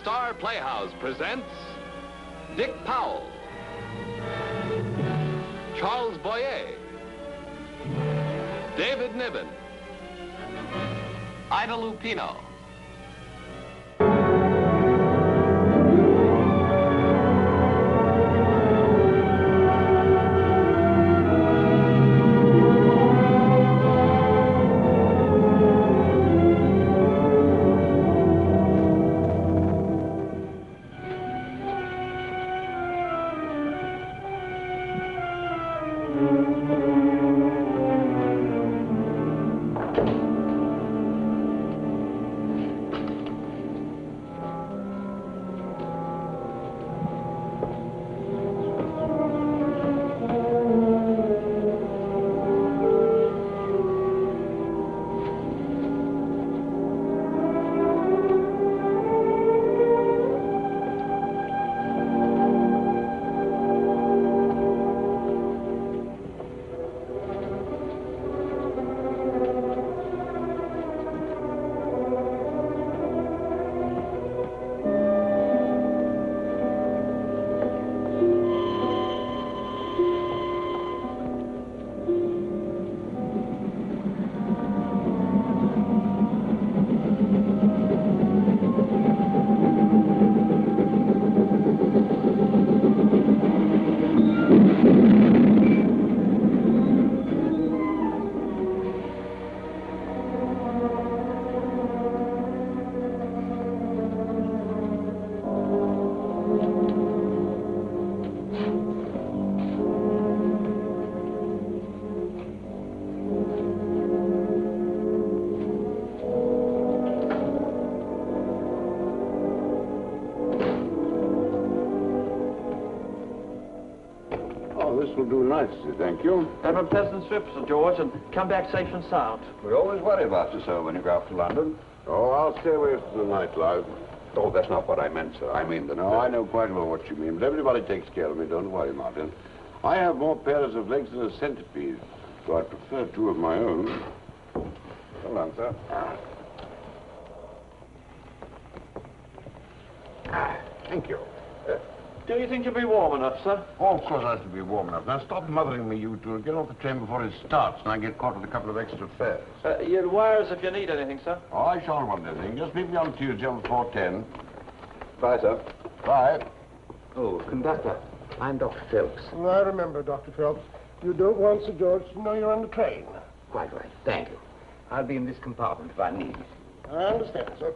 Star Playhouse presents Dick Powell, Charles Boyer, David Niven, Ida Lupino. Will do nicely, thank you. Have a pleasant trip, Sir George, and come back safe and sound. We always worry about you, sir, when you go up to London. Oh, I'll stay away from the nightlife. Oh, that's not what I meant, sir. I mean that... No, I know quite well what you mean, but everybody takes care of me. Don't worry, Martin. I have more pairs of legs than a centipede, so I prefer two of my own. Hold on, sir. Thank you. Do you think you'll be warm enough, sir? Oh, of course I shall be warm enough. Now, stop mothering me, you two. Get off the train before it starts, and I get caught with a couple of extra fares. You'll wire us if you need anything, sir. Oh, I shan't want anything. Just meet me on Tuesday on 4:10. Bye, sir. Bye. Oh, conductor, I'm Dr. Phelps. Well, I remember, Dr. Phelps. You don't want Sir George to know you're on the train. Quite right. Thank you. I'll be in this compartment if I need it. I understand, sir.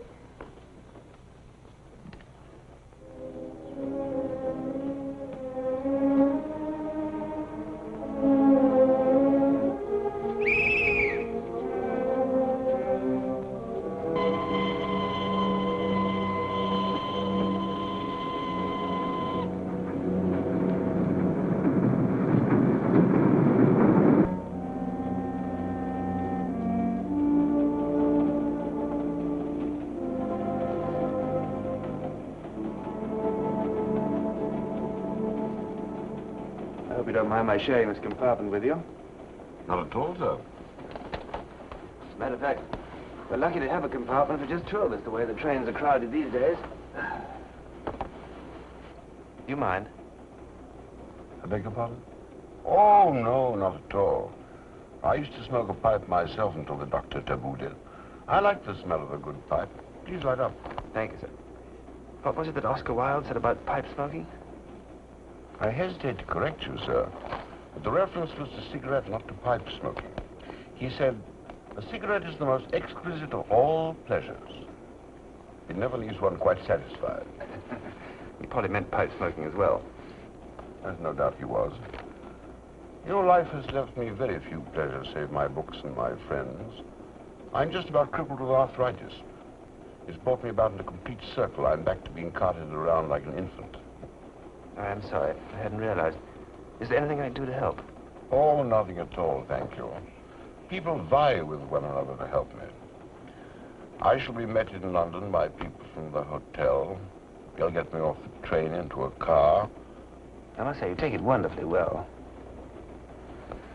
I hope you don't mind my sharing this compartment with you. Not at all, sir. As a matter of fact, we're lucky to have a compartment for just two of us, the way the trains are crowded these days. You mind? I beg your pardon? Oh, no, not at all. I used to smoke a pipe myself until the doctor tabooed it. I like the smell of a good pipe. Please light up. Thank you, sir. What was it that Oscar Wilde said about pipe smoking? I hesitate to correct you, sir, but the reference was to cigarette, not to pipe smoking. He said, a cigarette is the most exquisite of all pleasures. It never leaves one quite satisfied. He probably meant pipe smoking as well. There's no doubt he was. Your life has left me very few pleasures, save my books and my friends. I'm just about crippled with arthritis. It's brought me about in a complete circle. I'm back to being carted around like an infant. I'm sorry. I hadn't realized. Is there anything I can do to help? Oh, nothing at all, thank you. People vie with one another to help me. I shall be met in London by people from the hotel. They'll get me off the train into a car. I must say, you take it wonderfully well.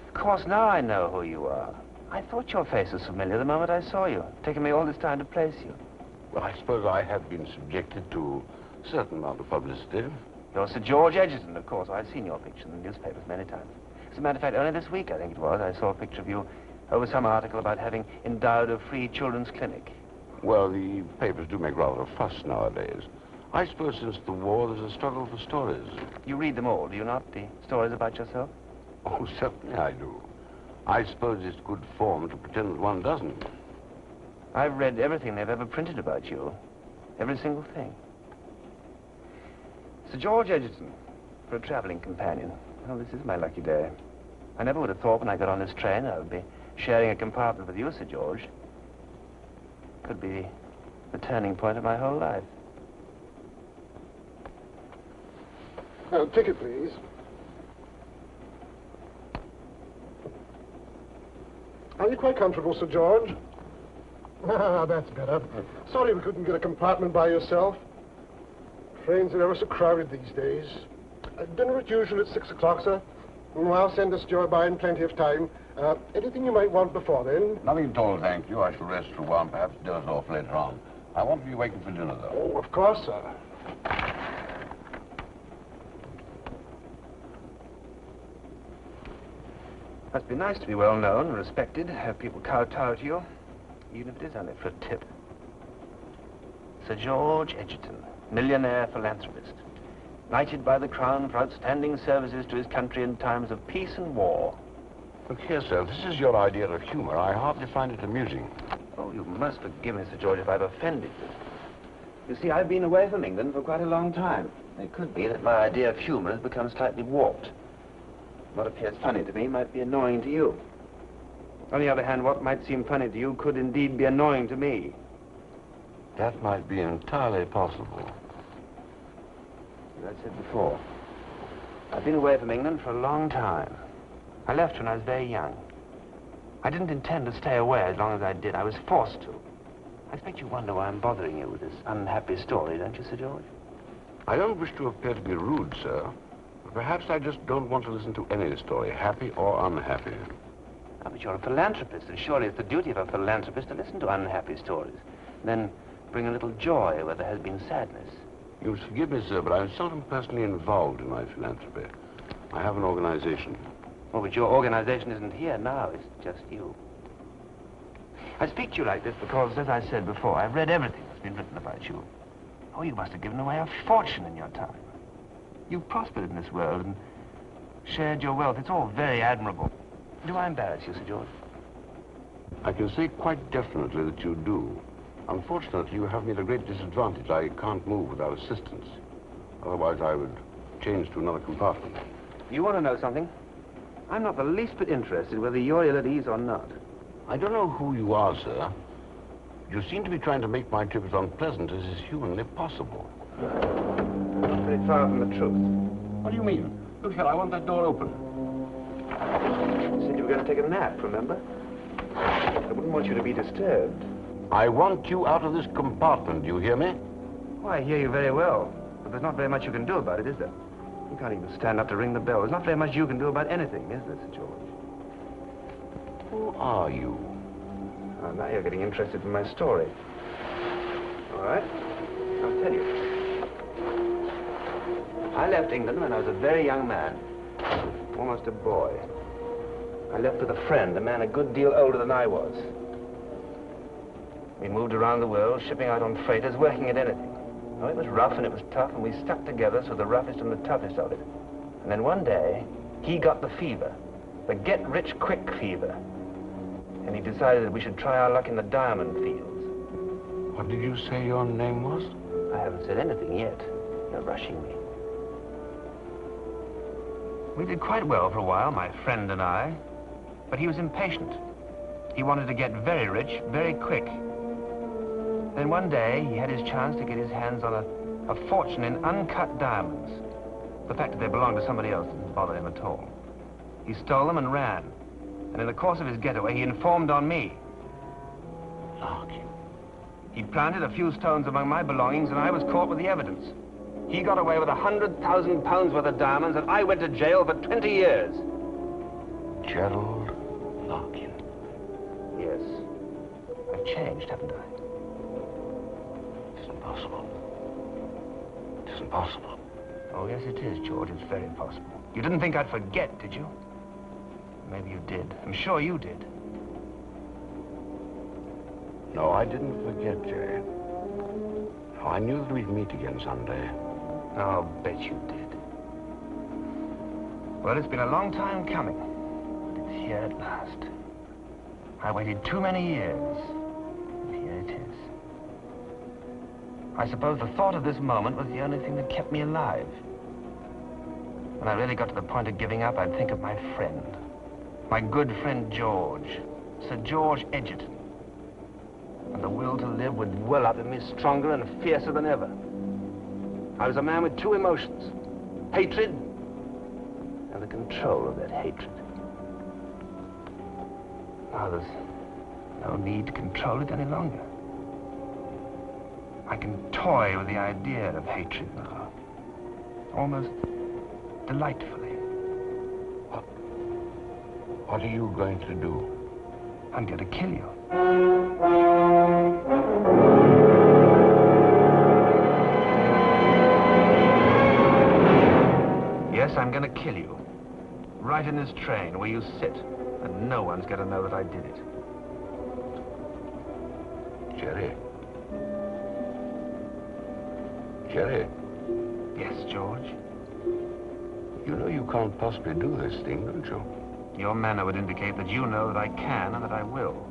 Of course, now I know who you are. I thought your face was familiar the moment I saw you. Taking me all this time to place you. Well, I suppose I have been subjected to a certain amount of publicity. You're Sir George Egerton, of course. I've seen your picture in the newspapers many times. As a matter of fact, only this week, I think it was, I saw a picture of you over some article about having endowed a free children's clinic. Well, the papers do make rather a fuss nowadays. I suppose since the war, there's a struggle for stories. You read them all, do you not? The stories about yourself? Oh, certainly I do. I suppose it's good form to pretend that one doesn't. I've read everything they've ever printed about you. Every single thing. Sir George Egerton, for a traveling companion. Well, this is my lucky day. I never would have thought when I got on this train I would be sharing a compartment with you, Sir George. Could be the turning point of my whole life. Ticket, please. Are you quite comfortable, Sir George? Ah, that's better. Sorry we couldn't get a compartment by yourself. Trains are ever so crowded these days. Dinner as usual at 6 o'clock, sir. I'll send the steward by in plenty of time. Anything you might want before then? Nothing at all, thank you. I shall rest for a while and perhaps doze off later on. I won't be waiting for dinner, though. Oh, of course, sir. Must be nice to be well known and respected, have people kowtow to you, even if it is only for a tip. Sir George Egerton, millionaire philanthropist, knighted by the Crown for outstanding services to his country in times of peace and war. Look here, sir, if this is your idea of humor, I hardly find it amusing. Oh, you must forgive me, Sir George, if I've offended you. You see, I've been away from England for quite a long time. It could be that my idea of humor has become slightly warped. What appears funny to me might be annoying to you. On the other hand, what might seem funny to you could indeed be annoying to me. That might be entirely possible. As I said before, I've been away from England for a long time. I left when I was very young. I didn't intend to stay away as long as I did. I was forced to. I expect you wonder why I'm bothering you with this unhappy story, don't you, Sir George? I don't wish to appear to be rude, sir. But perhaps I just don't want to listen to any story, happy or unhappy. Oh, but you're a philanthropist, and surely it's the duty of a philanthropist to listen to unhappy stories. Then bring a little joy where there has been sadness. You must forgive me, sir, but I'm seldom personally involved in my philanthropy. I have an organization. Oh, but your organization isn't here now. It's just you. I speak to you like this because, as I said before, I've read everything that's been written about you. Oh, you must have given away a fortune in your time. You've prospered in this world and shared your wealth. It's all very admirable. Do I embarrass you, Sir George? I can say quite definitely that you do. Unfortunately, you have me at a great disadvantage. I can't move without assistance. Otherwise, I would change to another compartment. You want to know something? I'm not the least bit interested whether you're ill at ease or not. I don't know who you are, sir. You seem to be trying to make my trip as unpleasant as is humanly possible. Not very far from the truth. What do you mean? Look here, I want that door open. You said you were going to take a nap, remember? I wouldn't want you to be disturbed. I want you out of this compartment, do you hear me? Oh, I hear you very well. But there's not very much you can do about it, is there? You can't even stand up to ring the bell. There's not very much you can do about anything, is there, Sir George? Who are you? Oh, now you're getting interested in my story. All right, I'll tell you. I left England when I was a very young man, almost a boy. I left with a friend, a man a good deal older than I was. We moved around the world, shipping out on freighters, working at anything. Oh, it was rough and it was tough, and we stuck together through the roughest and the toughest of it. And then one day, he got the fever, the get-rich-quick fever. And he decided that we should try our luck in the diamond fields. What did you say your name was? I haven't said anything yet. You're rushing me. We did quite well for a while, my friend and I. But he was impatient. He wanted to get very rich, very quick. Then one day, he had his chance to get his hands on a fortune in uncut diamonds. The fact that they belonged to somebody else didn't bother him at all. He stole them and ran. And in the course of his getaway, he informed on me. Larkin. He planted a few stones among my belongings, and I was caught with the evidence. He got away with 100,000 pounds worth of diamonds, and I went to jail for 20 years. Gerald Larkin. Yes. I've changed, haven't I? impossible. It isn't possible. Oh, yes, it is, George. It's very possible. You didn't think I'd forget, did you? Maybe you did. I'm sure you did. No, I didn't forget, Jerry. No, I knew that we'd meet again someday. I'll bet you did. Well, it's been a long time coming, but it's here at last. I waited too many years, and here it is. I suppose the thought of this moment was the only thing that kept me alive. When I really got to the point of giving up, I'd think of my friend. My good friend George, Sir George Edgerton. And the will to live would well up in me stronger and fiercer than ever. I was a man with two emotions, hatred and the control of that hatred. Now there's no need to control it any longer. I can toy with the idea of hatred now, almost delightfully. What are you going to do? I'm going to kill you. Yes, I'm going to kill you. Right in this train where you sit. And no one's going to know that I did it. Jerry. Jerry. Yes, George? You know you can't possibly do this thing, don't you? Your manner would indicate that you know that I can and that I will.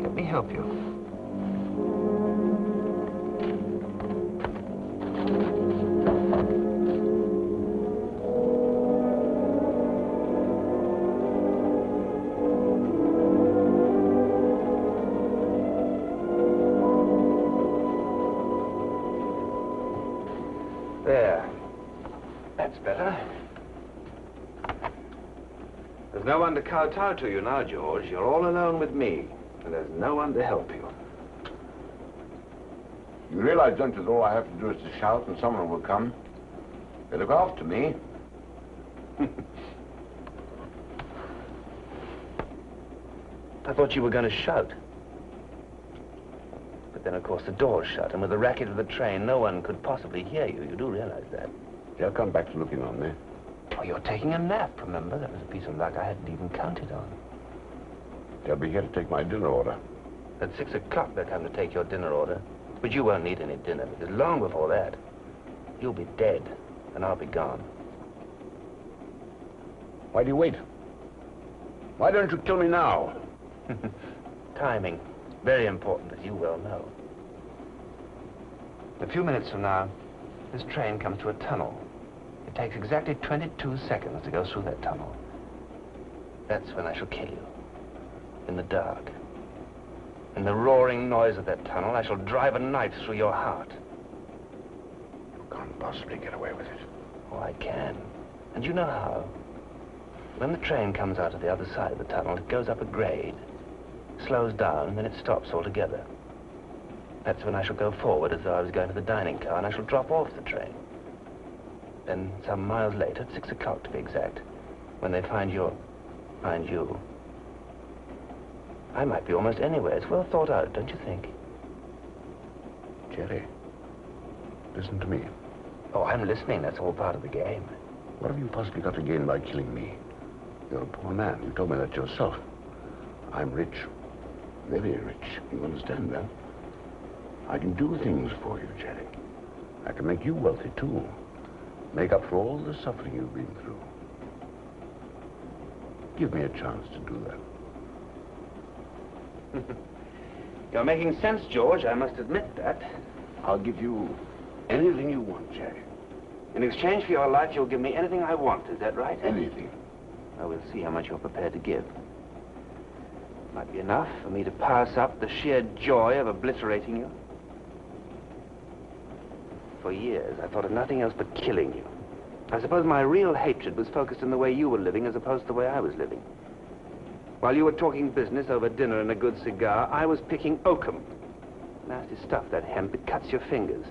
Let me help you. There. That's better. There's no one to kowtow to you now, George. You're all alone with me, and there's no one to help you. You realize, don't you, that all I have to do is to shout and someone will come? They look after me. I thought you were going to shout. But then, of course, the door's shut, and with the racket of the train, no one could possibly hear you. You do realize that. They'll come back to looking on me. Oh, you're taking a nap, remember? That was a piece of luck I hadn't even counted on. They'll be here to take my dinner order. At 6 o'clock, they'll come to take your dinner order. But you won't need any dinner, because long before that, you'll be dead, and I'll be gone. Why do you wait? Why don't you kill me now? Timing. Very important, as you well know. A few minutes from now, this train comes to a tunnel. It takes exactly 22 seconds to go through that tunnel. That's when I shall kill you. In the dark. In the roaring noise of that tunnel, I shall drive a knife through your heart. You can't possibly get away with it. Oh, I can. And you know how? When the train comes out of the other side of the tunnel, it goes up a grade, slows down, and then it stops altogether. That's when I shall go forward as though I was going to the dining car, and I shall drop off the train. Then, some miles later, at 6 o'clock to be exact, when they find you, I might be almost anywhere. It's well thought out, don't you think? Jerry, listen to me. Oh, I'm listening. That's all part of the game. What have you possibly got to gain by killing me? You're a poor man. You told me that yourself. I'm rich. Very rich. You understand that? I can do things for you, Jerry. I can make you wealthy, too. Make up for all the suffering you've been through. Give me a chance to do that. You're making sense, George. I must admit that. I'll give you anything you want, Jerry. In exchange for your life, you'll give me anything I want. Is that right? Anything. Well, we'll see how much you're prepared to give. Might be enough for me to pass up the sheer joy of obliterating you. For years, I thought of nothing else but killing you. I suppose my real hatred was focused in the way you were living as opposed to the way I was living. While you were talking business over dinner and a good cigar, I was picking oakum. Nasty stuff, that hemp. It cuts your fingers.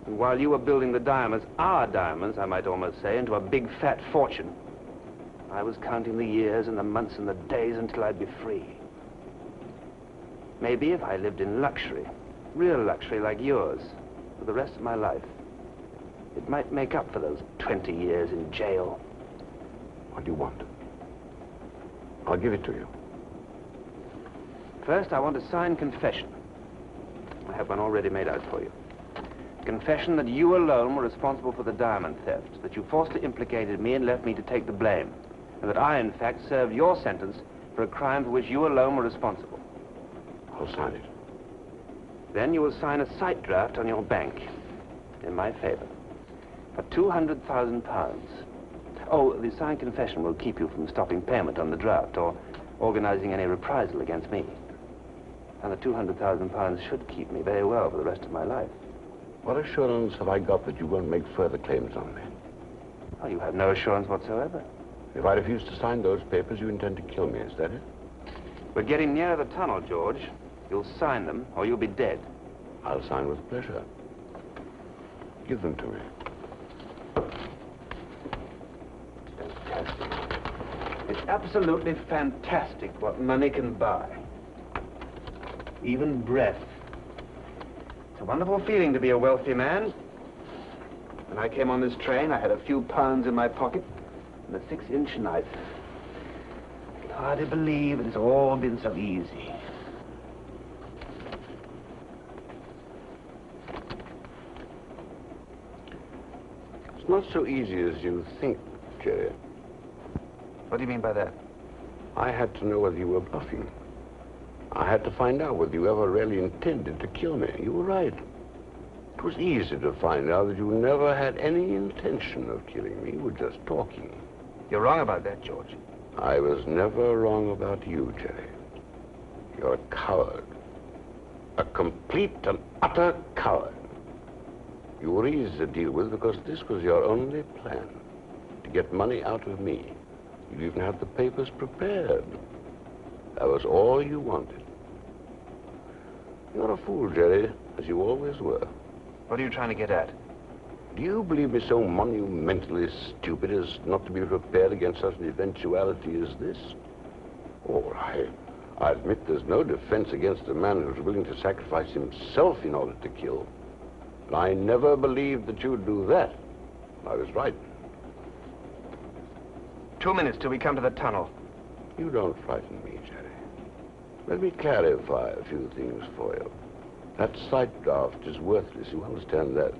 And while you were building the diamonds, our diamonds, I might almost say, into a big fat fortune, I was counting the years and the months and the days until I'd be free. Maybe if I lived in luxury, real luxury like yours, for the rest of my life, it might make up for those 20 years in jail. What do you want? I'll give it to you. First, I want a signed confession. I have one already made out for you. Confession that you alone were responsible for the diamond theft, that you falsely implicated me and left me to take the blame, and that I, in fact, served your sentence for a crime for which you alone were responsible. I'll sign it. Then you will sign a sight draft on your bank, in my favor, for £200,000. Oh, the signed confession will keep you from stopping payment on the draft or organizing any reprisal against me. And the £200,000 should keep me very well for the rest of my life. What assurance have I got that you won't make further claims on me? Oh, you have no assurance whatsoever. If I refuse to sign those papers, you intend to kill me, is that it? We're getting nearer the tunnel, George. You'll sign them, or you'll be dead. I'll sign with pleasure. Give them to me. Fantastic. It's absolutely fantastic what money can buy. Even breath. It's a wonderful feeling to be a wealthy man. When I came on this train, I had a few pounds in my pocket and a 6-inch knife. I can hardly believe it has all been so easy. It's not so easy as you think, Jerry. What do you mean by that? I had to know whether you were bluffing. I had to find out whether you ever really intended to kill me. You were right. It was easy to find out that you never had any intention of killing me. You were just talking. You're wrong about that, George. I was never wrong about you, Jerry. You're a coward. A complete and utter coward. You were easy to deal with because this was your only plan. To get money out of me. You even had the papers prepared. That was all you wanted. You're a fool, Jerry, as you always were. What are you trying to get at? Do you believe me so monumentally stupid as not to be prepared against such an eventuality as this? Oh, I admit there's no defense against a man who's willing to sacrifice himself in order to kill. But I never believed that you'd do that. I was right. 2 minutes till we come to the tunnel. You don't frighten me, Jerry. Let me clarify a few things for you. That sight draft is worthless, you understand that?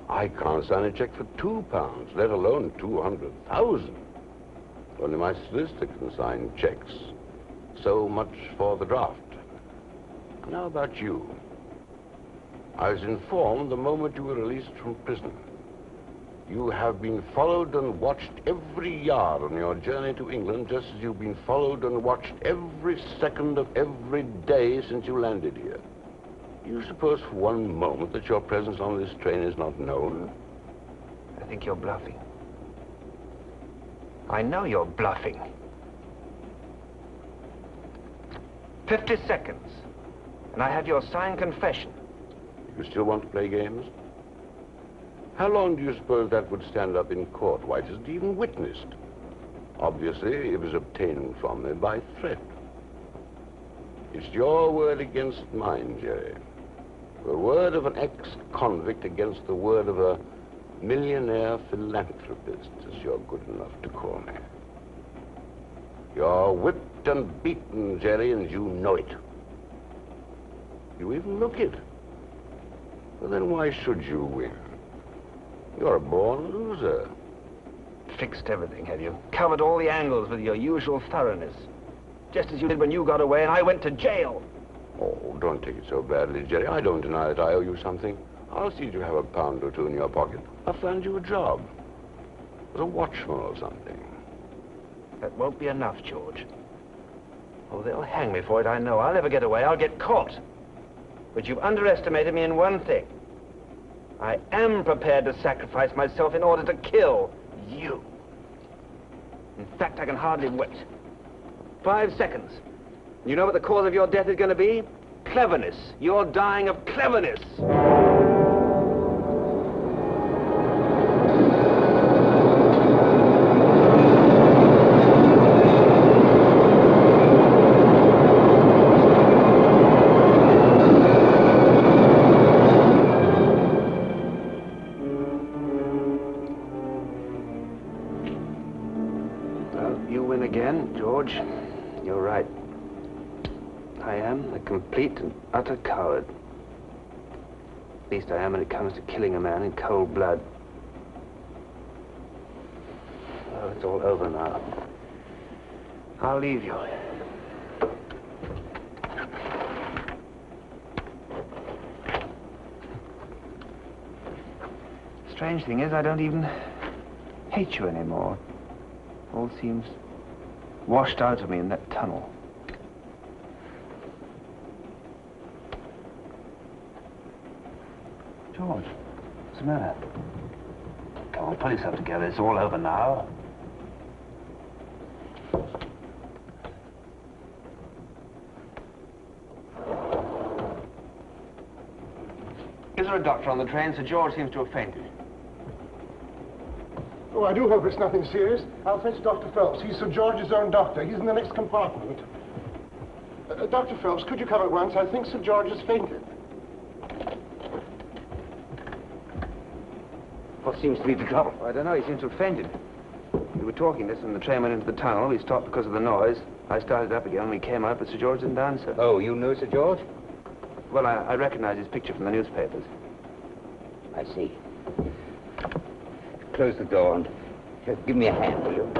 I can't sign a check for £2, let alone 200,000. Only my solicitor can sign checks. So much for the draft. Now about you. I was informed the moment you were released from prison. You have been followed and watched every yard on your journey to England, just as you've been followed and watched every second of every day since you landed here. Do you suppose for one moment that your presence on this train is not known? I think you're bluffing. I know you're bluffing. 50 seconds, and I have your signed confession. You still want to play games? How long do you suppose that would stand up in court? Why, it isn't even witnessed. Obviously, it was obtained from me by threat. It's your word against mine, Jerry. The word of an ex-convict against the word of a millionaire philanthropist, as you're good enough to call me. You're whipped and beaten, Jerry, and you know it. You even look it. Well, then why should you win? You're a born loser. Fixed everything, have you? Covered all the angles with your usual thoroughness. Just as you did when you got away and I went to jail. Oh, don't take it so badly, Jerry. I don't deny that I owe you something. I'll see you have a £1 or 2 in your pocket. I'll find you a job. As a watchman or something. That won't be enough, George. Oh, they'll hang me for it, I know. I'll never get away. I'll get caught. But you've underestimated me in one thing. I am prepared to sacrifice myself in order to kill you. In fact, I can hardly wait. 5 seconds. You know what the cause of your death is going to be? Cleverness. You're dying of cleverness. George, you're right. I am a complete and utter coward. At least I am when it comes to killing a man in cold blood. Oh, it's all over now. I'll leave you. Strange thing is, I don't even hate you anymore. All seems washed out of me in that tunnel. George, what's the matter? Come on, pull yourself together. It's all over now. Is there a doctor on the train? Sir George seems to have fainted. Oh, I do hope it's nothing serious. I'll fetch Dr. Phelps. He's Sir George's own doctor. He's in the next compartment. Dr. Phelps, could you come at once? I think Sir George has fainted. What seems to be the trouble? I don't know. He seems to have fainted. We were talking this and the train went into the tunnel. We stopped because of the noise. I started up again and we came out, but Sir George didn't answer. Oh, you know Sir George? Well, I recognize his picture from the newspapers. I see. Close the door and just give me a hand, will you?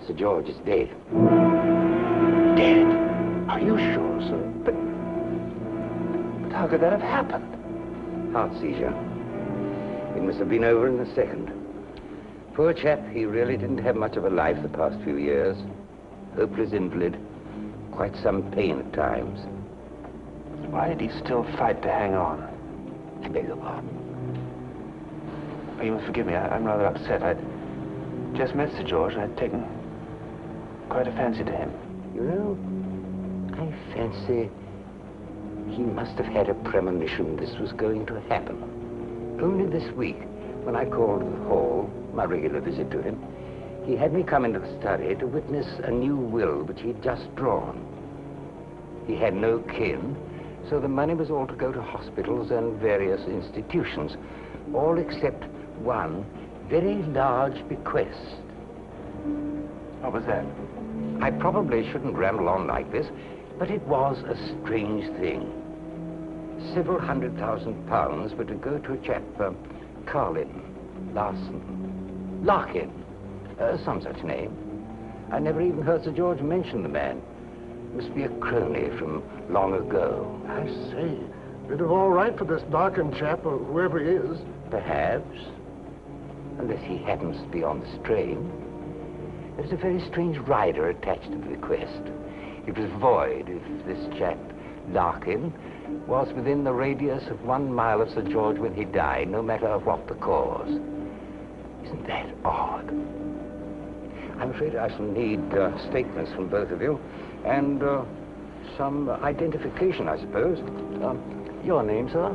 Sir George is dead. Dead? Are you sure, sir? But how could that have happened? Heart seizure. It must have been over in a second. Poor chap, he really didn't have much of a life the past few years. Hopeless invalid. Quite some pain at times. Why did he still fight to hang on? I beg your pardon. Oh, you must forgive me. I'm rather upset. I'd just met Sir George and I'd taken quite a fancy to him. You know, I fancy he must have had a premonition this was going to happen. Only this week, when I called at the hall, my regular visit to him, he had me come into the study to witness a new will which he'd just drawn. He had no kin, so the money was all to go to hospitals and various institutions, all except one very large bequest. What was that? I probably shouldn't ramble on like this, but it was a strange thing. Several £100,000 were to go to a chap, Larkin, some such name. I never even heard Sir George mention the man. Must be a crony from long ago. I say, bit of all right for this Larkin chap, or whoever he is. Perhaps. Unless he happens to be on this train. There's a very strange rider attached to the bequest. It was void if this chap, Larkin, was within the radius of 1 mile of Sir George when he died, no matter of what the cause. Isn't that odd? I'm afraid I shall need statements from both of you, and some identification, I suppose. Your name, sir?